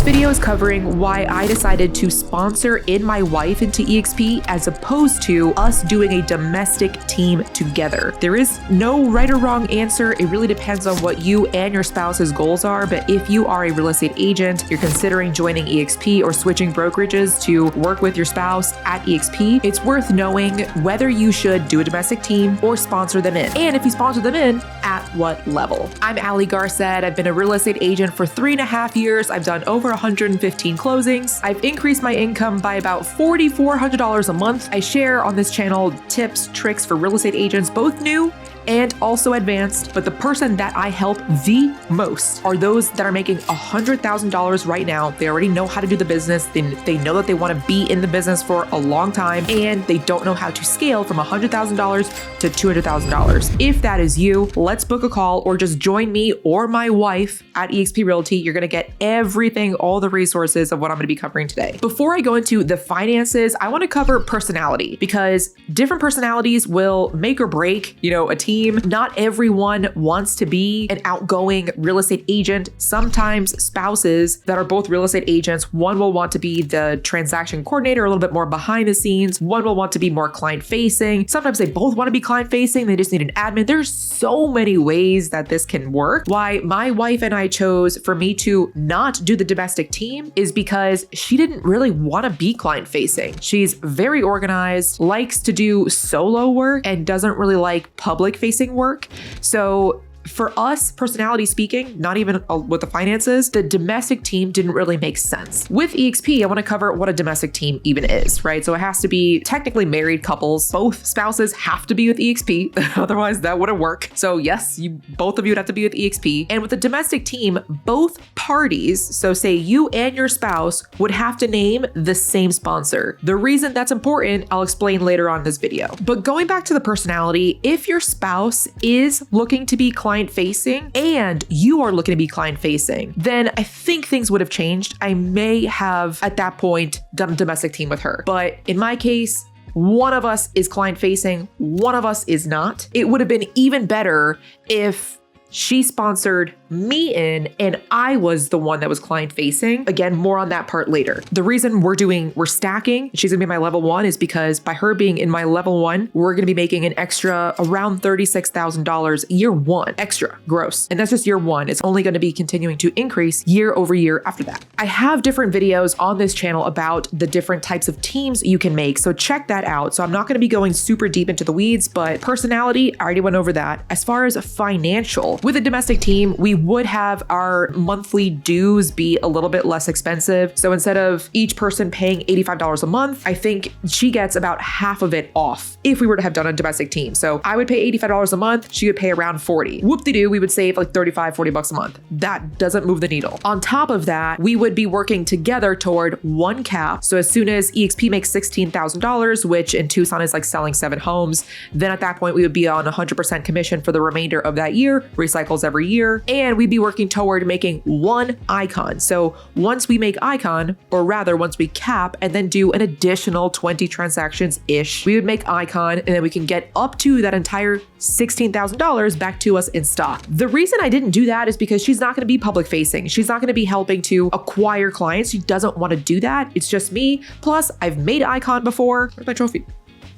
This video is covering why I decided to sponsor in my wife into EXP as opposed to us doing a domestic team together. There is no right or wrong answer. It really depends on what you and your spouse's goals are. But if you are a real estate agent, you're considering joining EXP or switching brokerages to work with your spouse at EXP, it's worth knowing whether you should do a domestic team or sponsor them in. And if you sponsor them in, at what level. I'm Ali Garcet. I've been a real estate agent for 3.5 years. I've done over 115 closings. I've increased my income by about $4,400 a month. I share on this channel tips, tricks for real estate agents, both new and also advanced, but the person that I help the most are those that are making $100,000 right now. They already know how to do the business. They know that they want to be in the business for a long time, and they don't know how to scale from $100,000 to $200,000. If that is you, let's book a call or just join me or my wife at Exp Realty. You're going to get everything, all the resources of what I'm going to be covering today. Before I go into the finances, I want to cover personality, because different personalities will make or break, a team. Not everyone wants to be an outgoing real estate agent. Sometimes spouses that are both real estate agents, one will want to be the transaction coordinator, a little bit more behind the scenes. One will want to be more client facing. Sometimes they both want to be client facing. They just need an admin. There's so many ways that this can work. Why my wife and I chose for me to not do the domestic team is because she didn't really want to be client facing. She's very organized, likes to do solo work, and doesn't really like public facing work. So for us, personality speaking, not even with the finances, the domestic team didn't really make sense. With EXP, I want to cover what a domestic team even is, right? So it has to be technically married couples. Both spouses have to be with EXP, otherwise that wouldn't work. So yes, both of you would have to be with EXP. And with a domestic team, both parties, so say you and your spouse, would have to name the same sponsor. The reason that's important, I'll explain later on in this video. But going back to the personality, if your spouse is looking to be client facing and you are looking to be client facing, then I think things would have changed. I may have at that point done a domestic team with her. But in my case, one of us is client facing, one of us is not. It would have been even better if she sponsored me in and I was the one that was client facing. Again, more on that part later. The reason we're stacking, she's gonna be my level 1, is because by her being in my level 1, we're gonna be making an extra around $36,000 year 1 extra gross. And that's just year 1. It's only gonna be continuing to increase year over year after that. I have different videos on this channel about the different types of teams you can make. So check that out. So I'm not gonna be going super deep into the weeds, but personality, I already went over that. As far as financial, with a domestic team, we would have our monthly dues be a little bit less expensive. So instead of each person paying $85 a month, I think she gets about half of it off if we were to have done a domestic team. So I would pay $85 a month. She would pay around $40. Whoop-de-doo, we would save like $35, $40 a month. That doesn't move the needle. On top of that, we would be working together toward one cap. So as soon as EXP makes $16,000, which in Tucson is like selling 7 homes, then at that point we would be on 100% commission for the remainder of that year, recycles every year, and we'd be working toward making one icon. So once we make icon, or rather once we cap and then do an additional 20 transactions-ish, we would make icon, and then we can get up to that entire $16,000 back to us in stock. The reason I didn't do that is because she's not going to be public facing. She's not going to be helping to acquire clients. She doesn't want to do that. It's just me. Plus, I've made icon before. Where's my trophy?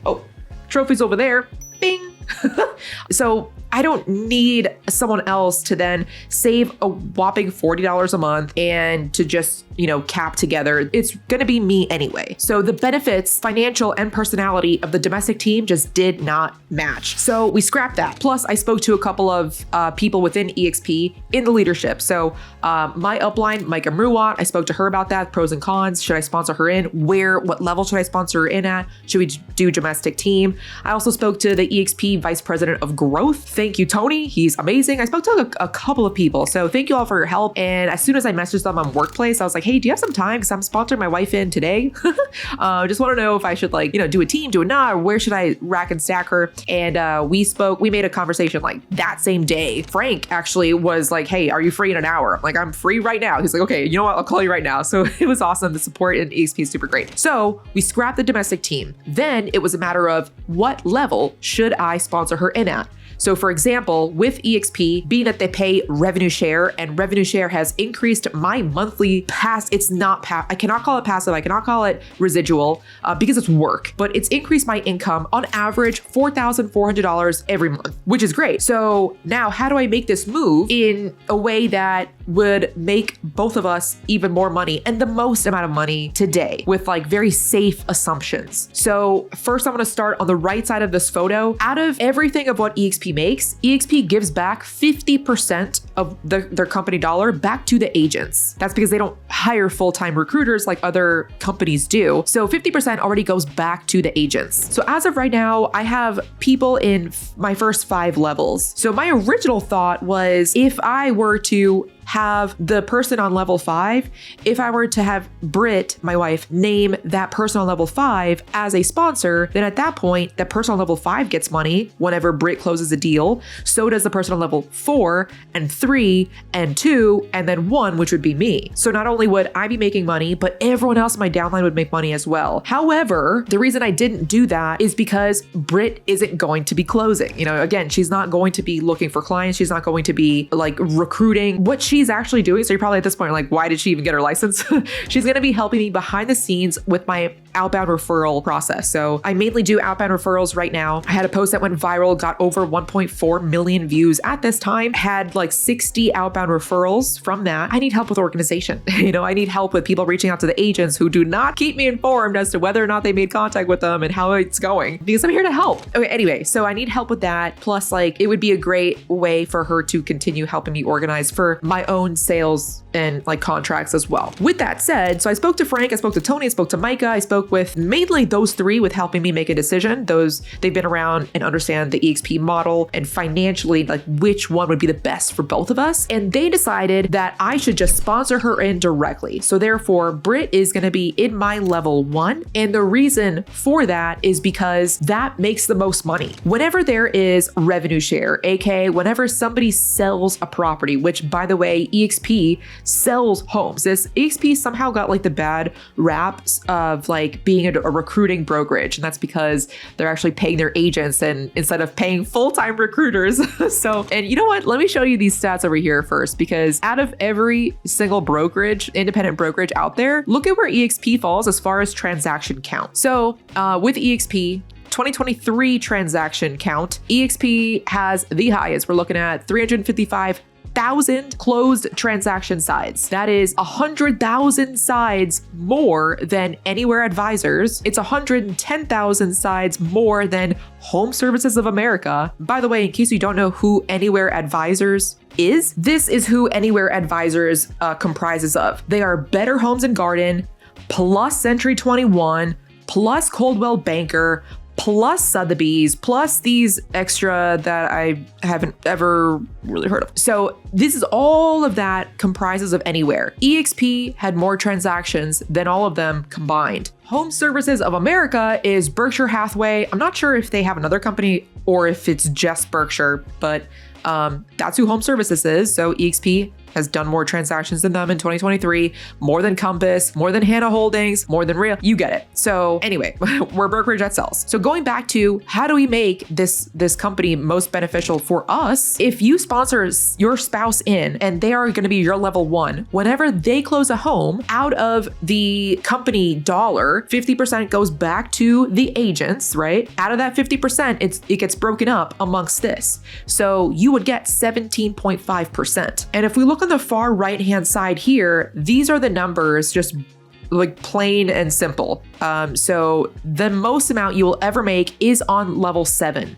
Oh, trophy's over there. Bing. So I don't need someone else to then save a whopping $40 a month and to just, cap together. It's going to be me anyway. So the benefits, financial and personality of the domestic team just did not match. So we scrapped that. Plus, I spoke to a couple of people within EXP in the leadership. So my upline, Micah Mruwat, I spoke to her about that, pros and cons. Should I sponsor her in? What level should I sponsor her in at? Should we do domestic team? I also spoke to the EXP Vice President of Growth. Thank you, Tony. He's amazing. I spoke to a couple of people. So thank you all for your help. And as soon as I messaged them on Workplace, I was like, hey, do you have some time? Because I'm sponsoring my wife in today. Just want to know if I should do a team, do a not, or where should I rack and stack her? And we made a conversation like that same day. Frank actually was like, hey, are you free in an hour? I'm like, I'm free right now. He's like, okay, you know what? I'll call you right now. So it was awesome. The support in EXP is super great. So we scrapped the domestic team. Then it was a matter of what level should I sponsor her in at? So for example, with EXP, being that they pay revenue share and revenue share has increased my monthly I cannot call it passive, I cannot call it residual because it's work, but it's increased my income on average $4,400 every month, which is great. So now how do I make this move in a way that would make both of us even more money and the most amount of money today with like very safe assumptions? So first I'm going to start on the right side of this photo. Out of everything of what EXP makes, EXP gives back 50% of their company dollar back to the agents. That's because they don't hire full-time recruiters like other companies do. So 50% already goes back to the agents. So as of right now, I have people in my first 5 levels. So my original thought was if I were to have the person on level 5, if I were to have Britt, my wife, name that person on level 5 as a sponsor, then at that point, that person on level 5 gets money whenever Britt closes a deal. So does the person on level 4 and 3 and 2 and then 1, which would be me. So not only would I be making money, but everyone else in my downline would make money as well. However, the reason I didn't do that is because Britt isn't going to be closing. Again, she's not going to be looking for clients. She's not going to be like recruiting. What she's actually doing, so you're probably at this point like, why did she even get her license? She's going to be helping me behind the scenes with my outbound referral process. So I mainly do outbound referrals right now. I had a post that went viral, got over 1.4 million views at this time, had like 60 outbound referrals from that. I need help with organization. I need help with people reaching out to the agents who do not keep me informed as to whether or not they made contact with them and how it's going, because I'm here to help. Okay, anyway, so I need help with that. Plus, like, it would be a great way for her to continue helping me organize for my own sales and like contracts as well. With that said, so I spoke to Frank, I spoke to Tony, I spoke to Micah, I spoke with mainly those 3 with helping me make a decision. They've been around and understand the EXP model and financially like which one would be the best for both of us. And they decided that I should just sponsor her in directly. So therefore, Britt is going to be in my level 1. And the reason for that is because that makes the most money. Whenever there is revenue share, aka whenever somebody sells a property, which by the way, EXP sells homes. This EXP somehow got like the bad raps of like being a recruiting brokerage. And that's because they're actually paying their agents and instead of paying full-time recruiters. So, and you know what? Let me show you these stats over here first, because out of every single brokerage, independent brokerage out there, look at where EXP falls as far as transaction count. So with EXP, 2023 transaction count, EXP has the highest. We're looking at 355,000 closed transaction sides. That is 100,000 sides more than Anywhere Advisors. It's 110,000 sides more than Home Services of America. By the way, in case you don't know who Anywhere Advisors is, this is who Anywhere Advisors comprises of. They are Better Homes and Garden, plus Century 21, plus Coldwell Banker, plus Sotheby's, plus these extra that I haven't ever really heard of. So this is all of that comprises of Anywhere. EXP had more transactions than all of them combined. Home Services of America is Berkshire Hathaway. I'm not sure if they have another company or if it's just Berkshire, but that's who Home Services is. So EXP has done more transactions than them in 2023, more than Compass, more than Hannah Holdings, more than Real. You get it. So anyway, we're a brokerage that sells. So going back to how do we make this company most beneficial for us? If you sponsor your spouse in and they are going to be your level 1, whenever they close a home, out of the company dollar, 50% goes back to the agents, right? Out of that 50%, it gets broken up amongst this. So you would get 17.5%. And if we look on the far right-hand side here, these are the numbers, just like plain and simple. So the most amount you will ever make is on level 7.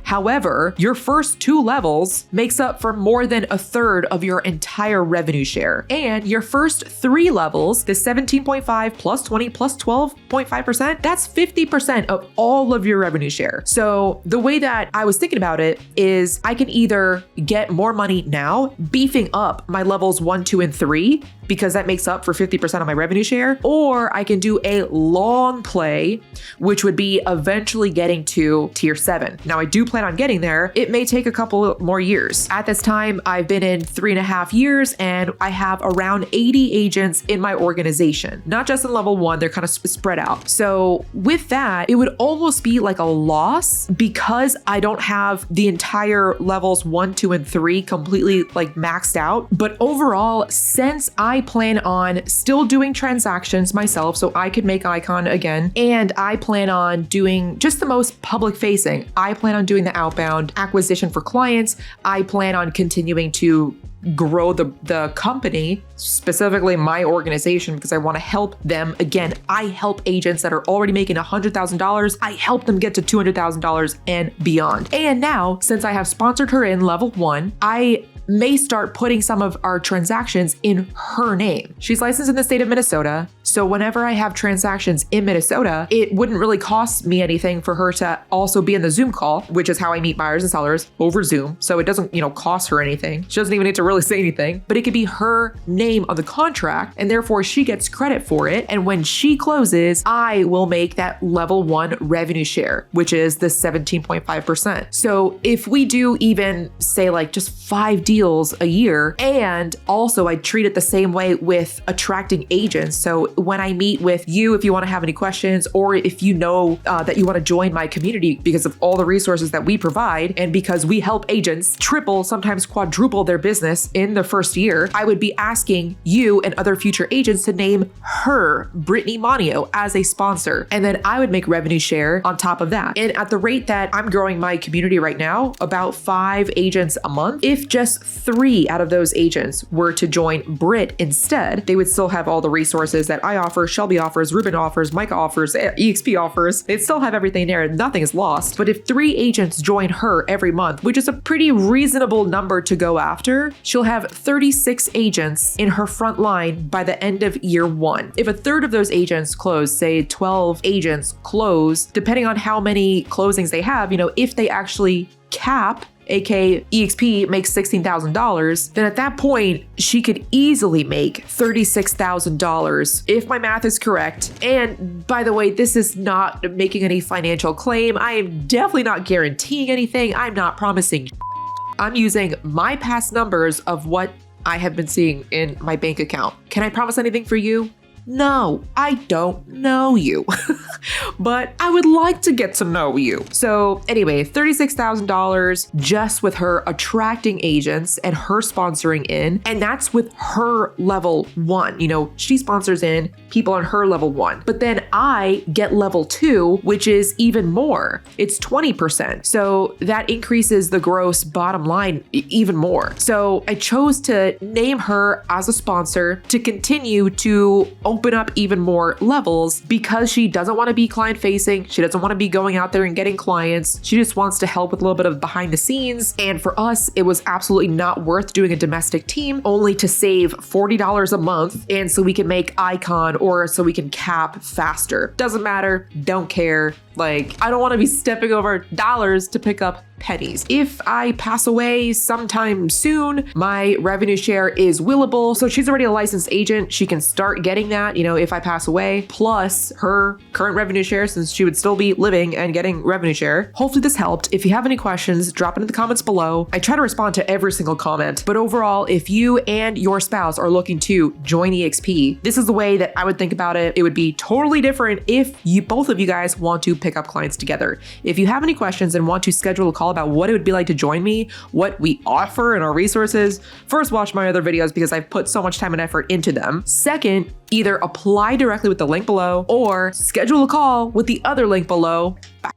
However, your first 2 levels makes up for more than a third of your entire revenue share. And your first 3 levels, the 17.5 plus 20 plus 12.5%, that's 50% of all of your revenue share. So the way that I was thinking about it is I can either get more money now, beefing up my levels 1, 2, and 3, because that makes up for 50% of my revenue share, or I can do a long play, which would be eventually getting to tier 7. Now, I do plan on getting there, it may take a couple more years. At this time, I've been in 3.5 years and I have around 80 agents in my organization, not just in level 1, they're kind of spread out. So with that, it would almost be like a loss because I don't have the entire levels 1, 2, and 3 completely like maxed out. But overall, since I plan on still doing transactions myself so I could make Icon again, and I plan on doing just the most public facing, I plan on doing the outbound acquisition for clients, I plan on continuing to grow the company, specifically my organization, because I want to help them. Again, I help agents that are already making $100,000. I help them get to $200,000 and beyond. And now, since I have sponsored her in level 1, I may start putting some of our transactions in her name. She's licensed in the state of Minnesota. So whenever I have transactions in Minnesota, it wouldn't really cost me anything for her to also be in the Zoom call, which is how I meet buyers and sellers over Zoom. So it doesn't, cost her anything. She doesn't even need to really say anything, but it could be her name on the contract and therefore she gets credit for it. And when she closes, I will make that level 1 revenue share, which is the 17.5%. So if we do even say like just 5 deals a year, and also I treat it the same way with attracting agents. So when I meet with you, if you want to have any questions, or if you know that you want to join my community because of all the resources that we provide, and because we help agents triple, sometimes quadruple their business in the first year, I would be asking you and other future agents to name her, Brittany Monio, as a sponsor. And then I would make revenue share on top of that. And at the rate that I'm growing my community right now, about 5 agents a month, if just 3 out of those agents were to join Brit instead, they would still have all the resources that I offer, Shelby offers, Ruben offers, Micah offers, EXP offers. They'd still have everything there. Nothing is lost. But if 3 agents join her every month, which is a pretty reasonable number to go after, she'll have 36 agents in her front line by the end of year 1. If a third of those agents close, say 12 agents close, depending on how many closings they have, if they actually cap, aka EXP, makes $16,000, then at that point, she could easily make $36,000 if my math is correct. And by the way, this is not making any financial claim. I am definitely not guaranteeing anything. I'm not promising. I'm using my past numbers of what I have been seeing in my bank account. Can I promise anything for you? No, I don't know you, but I would like to get to know you. So anyway, $36,000 just with her attracting agents and her sponsoring in, and that's with her level 1. She sponsors in people on her level 1, but then I get level 2, which is even more. It's 20%. So that increases the gross bottom line even more. So I chose to name her as a sponsor to continue to open up even more levels because she doesn't want to be client facing. She doesn't want to be going out there and getting clients. She just wants to help with a little bit of behind the scenes. And for us, it was absolutely not worth doing a domestic team only to save $40 a month. And so we can make Icon or so we can cap faster. Doesn't matter. Don't care. I don't want to be stepping over dollars to pick up pennies. If I pass away sometime soon, my revenue share is willable. So she's already a licensed agent. She can start getting that, if I pass away, plus her current revenue share, since she would still be living and getting revenue share. Hopefully this helped. If you have any questions, drop it in the comments below. I try to respond to every single comment, but overall, if you and your spouse are looking to join EXP, this is the way that I would think about it. It would be totally different if both of you guys want to pick up clients together. If you have any questions and want to schedule a call about what it would be like to join me, what we offer and our resources, first watch my other videos because I've put so much time and effort into them. Second, either apply directly with the link below or schedule a call with the other link below. Bye.